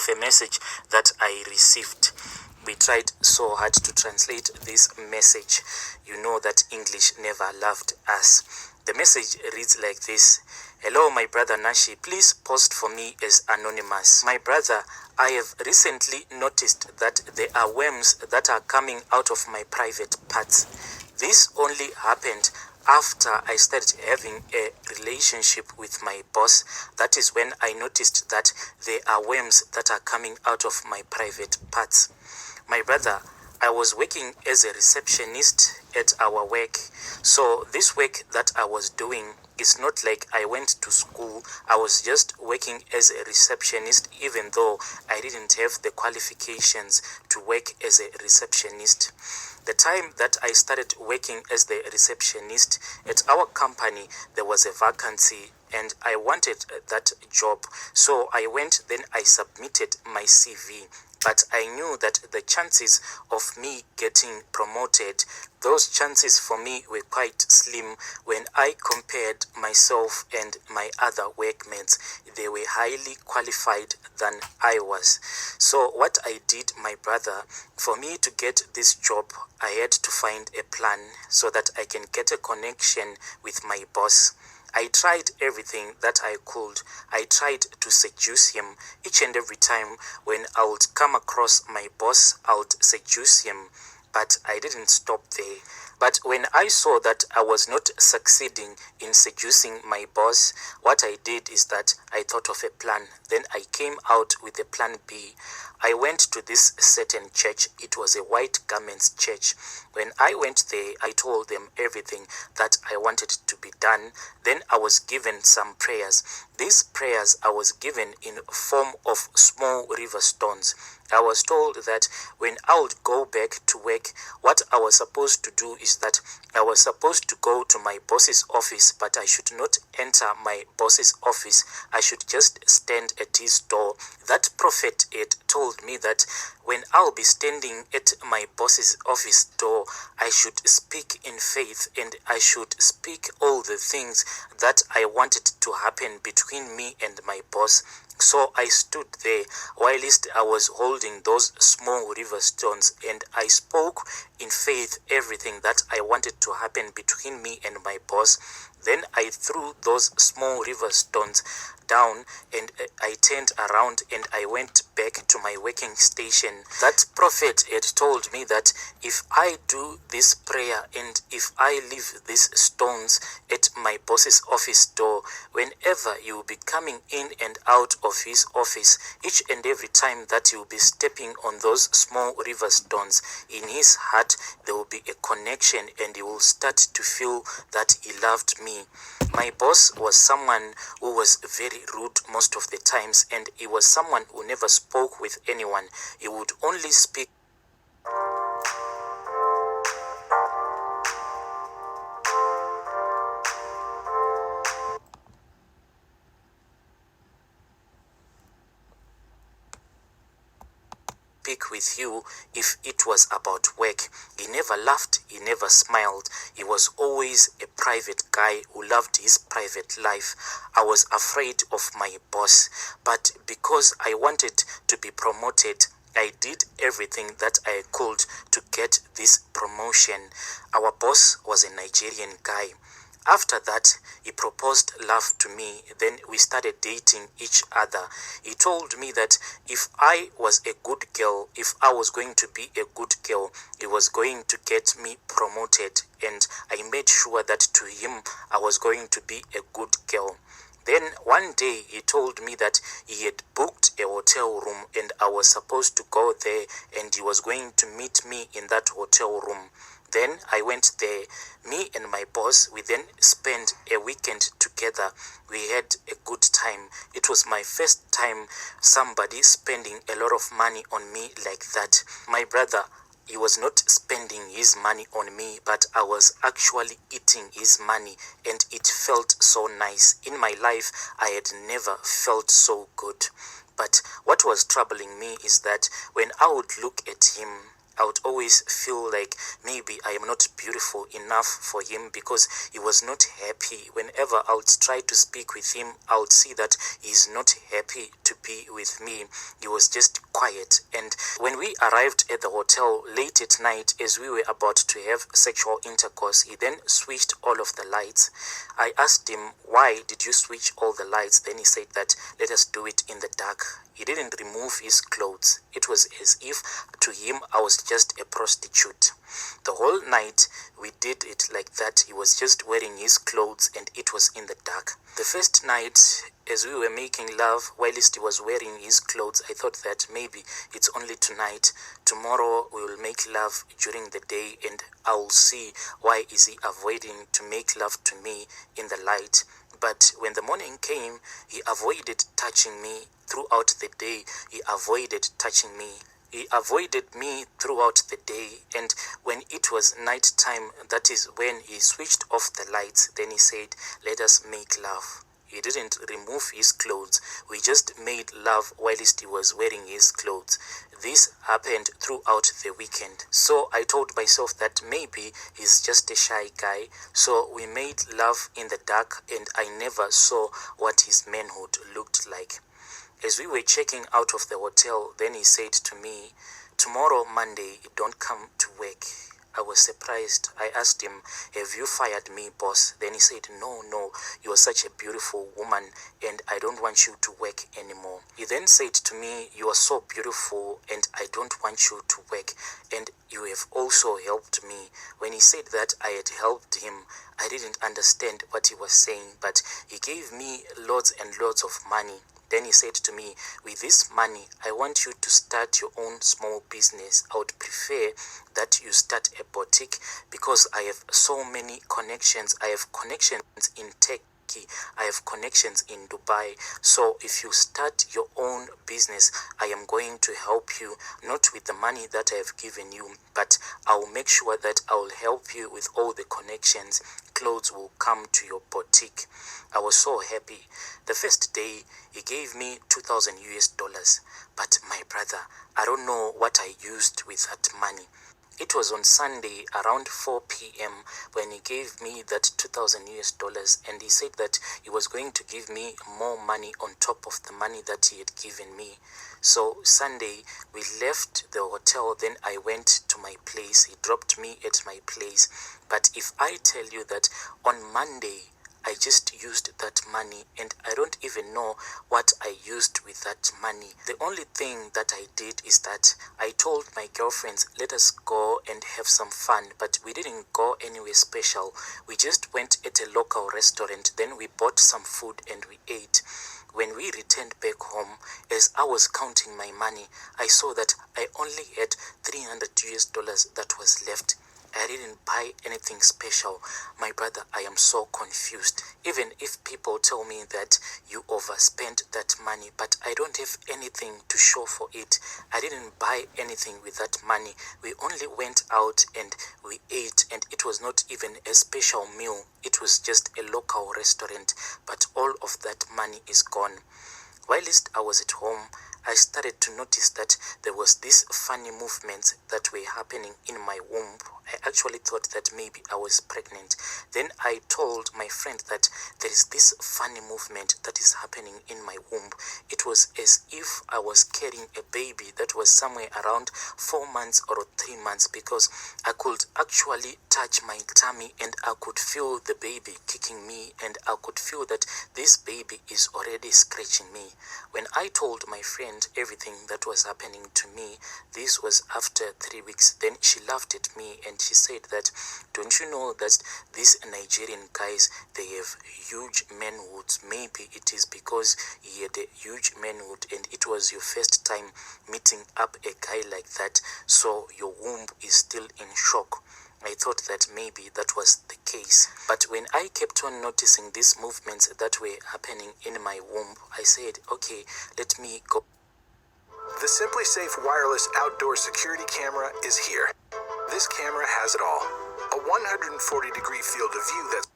of a message that I received. We tried so hard to translate this message. You know that English never loved us. The message reads like this. Hello, my brother Nashi. Please post for me as anonymous. My brother, I have recently noticed that there are worms that are coming out of my private parts. This only happened after I started having a relationship with my boss. That is when I noticed that there are worms that are coming out of my private parts. My brother, I was working as a receptionist at our work. So this work that I was doing is not like I went to school. I was just working as a receptionist, even though I didn't have the qualifications to work as a receptionist. The time that I started working as the receptionist at our company, there was a vacancy and I wanted that job. So I went, then I submitted my CV. But I knew that the chances of me getting promoted, those chances for me were quite slim when I compared myself and my other workmates. They were highly qualified than I was. So what I did, my brother, for me to get this job, I had to find a plan so that I can get a connection with my boss. I tried everything that I could. I tried to seduce him. Each and every time when I would come across my boss, I would seduce him. But I didn't stop there. But when I saw that I was not succeeding in seducing my boss, what I did is that I thought of a plan. Then I came out with a plan B. I went to this certain church. It was a white garments church. When I went there, I told them everything that I wanted to be done. Then I was given some prayers. These prayers I was given in form of small river stones. I was told that when I would go back to work, what I was supposed to do is that I was supposed to go to my boss's office, but I should not enter my boss's office. I should just stand at his door. That prophet had told me that when I'll be standing at my boss's office door, I should speak in faith and I should speak all the things that I wanted to happen between me and my boss. So I stood there whilst I was holding those small river stones and I spoke in faith everything that I wanted to happen between me and my boss. Then I threw those small river stones down and I turned around and I went back to my working station. That prophet had told me that if I do this prayer and if I leave these stones at my boss's office door, whenever you will be coming in and out of his office, each and every time that you will be stepping on those small river stones, in his heart there will be a connection and he will start to feel that he loved me. My boss was someone who was very rude most of the times, and he was someone who never spoke with anyone. He would only speak with you if it was about work. He never laughed, he never smiled. He was always a private guy who loved his private life. I was afraid of my boss, but because I wanted to be promoted, I did everything that I could to get this promotion. Our boss was a Nigerian guy. After that, he proposed love to me. Then we started dating each other. He told me that if I was a good girl, if I was going to be a good girl, he was going to get me promoted. And I made sure that to him, I was going to be a good girl. Then one day he told me that he had booked a hotel room and I was supposed to go there and he was going to meet me in that hotel room. Then I went there. Me and my boss, we then spent a weekend together. We had a good time. It was my first time somebody spending a lot of money on me like that. My brother, he was not spending his money on me, but I was actually eating his money and it felt so nice. In my life, I had never felt so good. But what was troubling me is that when I would look at him, I would always feel like maybe I am not beautiful enough for him, because he was not happy. Whenever I would try to speak with him, I would see that he's not happy to be with me. He was just quiet. And when we arrived at the hotel late at night, as we were about to have sexual intercourse, he then switched all of the lights. I asked him, why did you switch all the lights? Then he said that, let us do it in the dark. He didn't remove his clothes. It was as if to him I was just a prostitute. The whole night we did it like that. He was just wearing his clothes and it was in the dark. The first night, as we were making love, whilst he was wearing his clothes, I thought that maybe it's only tonight. Tomorrow we will make love during the day and I will see why is he avoiding to make love to me in the light. But when the morning came, he avoided touching me throughout the day. He avoided touching me. He avoided me throughout the day, and when it was night time, that is when he switched off the lights. Then he said, let us make love. He didn't remove his clothes. We just made love whilst he was wearing his clothes. This happened throughout the weekend. So I told myself that maybe he's just a shy guy. So we made love in the dark and I never saw what his manhood looked like. As we were checking out of the hotel, then he said to me, tomorrow Monday, don't come to work. I was surprised. I asked him, have you fired me, boss? Then he said, no, you are such a beautiful woman and I don't want you to work anymore. He then said to me, you are so beautiful and I don't want you to work, and you have also helped me. When he said that I had helped him, I didn't understand what he was saying, but he gave me loads and loads of money. Then he said to me, with this money, I want you to start your own small business. I would prefer that you start a boutique because I have so many connections. I have connections in Turkey. I have connections in Dubai. So if you start your own business, I am going to help you, not with the money that I have given you, but I will make sure that I will help you with all the connections. Clothes will come to your boutique. I was so happy. The first day, he gave me 2,000 US dollars. But my brother, I don't know what I used with that money. It was on Sunday around 4 p.m. when he gave me that 2,000 US dollars, and he said that he was going to give me more money on top of the money that he had given me. So Sunday we left the hotel, then I went to my place. He dropped me at my place. But if I tell you that on Monday I just used that money and I don't even know what I used with that money. The only thing that I did is that I told my girlfriends, let us go and have some fun, but we didn't go anywhere special. We just went at a local restaurant, then we bought some food and we ate. When we returned back home, as I was counting my money, I saw that I only had 300 US dollars that was left. I didn't buy anything special. My brother, I am so confused. Even if people tell me that you overspent that money, but I don't have anything to show for it. I didn't buy anything with that money. We only went out and we ate, and it was not even a special meal. It was just a local restaurant, but all of that money is gone. Whilst I was at home, I started to notice that there was this funny movements that were happening in my womb. I actually thought that maybe I was pregnant. Then I told my friend that there is this funny movement that is happening in my womb. It was as if I was carrying a baby that was somewhere around 4 months or 3 months, because I could actually touch my tummy and I could feel the baby kicking me, and I could feel that this baby is already scratching me. When I told my friend everything that was happening to me, this was after 3 weeks, then she laughed at me and she said that, don't you know that these Nigerian guys, they have huge manhoods? Maybe it is because he had a huge manhood and it was your first time meeting up a guy like that, so your womb is still in shock. I thought that maybe that was the case. But when I kept on noticing these movements that were happening in my womb, I said, okay, let me go. The Simply Safe wireless outdoor security camera is here. This camera has it all. A 140-degree field of view that's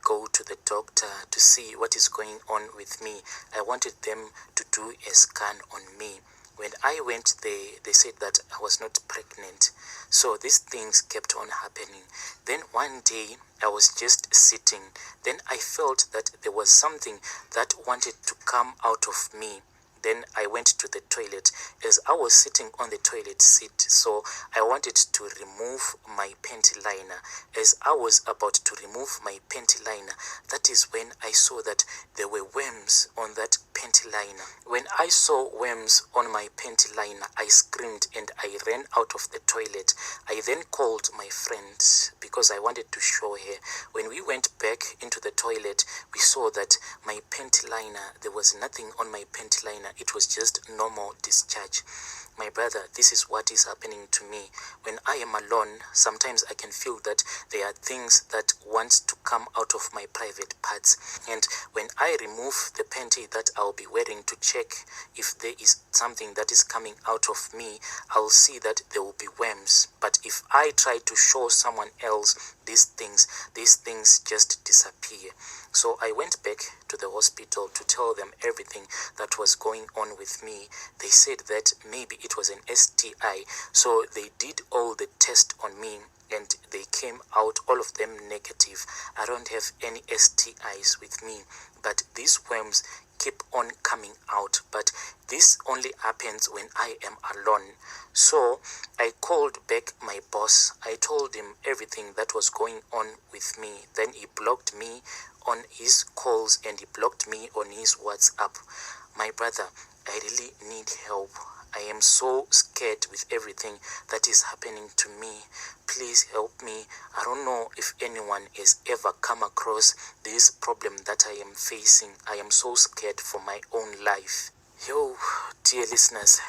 go to the doctor to see what is going on with me. I wanted them to do a scan on me. When I went there, they said that I was not pregnant. So these things kept on happening. Then one day I was just sitting. Then I felt that there was something that wanted to come out of me. Then I went to the toilet. As I was sitting on the toilet seat, so I wanted to remove my panty liner. As I was about to remove my panty liner, that is when I saw that there were worms on that panty liner. When I saw worms on my panty liner, I screamed and I ran out of the toilet. I then called my friend because I wanted to show her. When we went back into the toilet, we saw that my panty liner, there was nothing on my panty liner. It was just normal discharge. My brother, this is what is happening to me. When I am alone, sometimes I can feel that there are things that want to come out of my private parts. And when I remove the panty that I'll be wearing to check if there is something that is coming out of me, I'll see that there will be worms. But if I try to show someone else these things just disappear. So I went back to the hospital to tell them everything that was going on with me. They said that maybe it was an STI. So they did all the tests on me and they came out, all of them negative. I don't have any STIs with me, but these worms keep on coming out. But this only happens when I am alone. So I called back my boss. I told him everything that was going on with me. Then he blocked me on his calls and he blocked me on his WhatsApp. My brother, I really need help. I am so scared with everything that is happening to me. Please help me. I don't know if anyone has ever come across this problem that I am facing. I am so scared for my own life. Yo, dear listeners,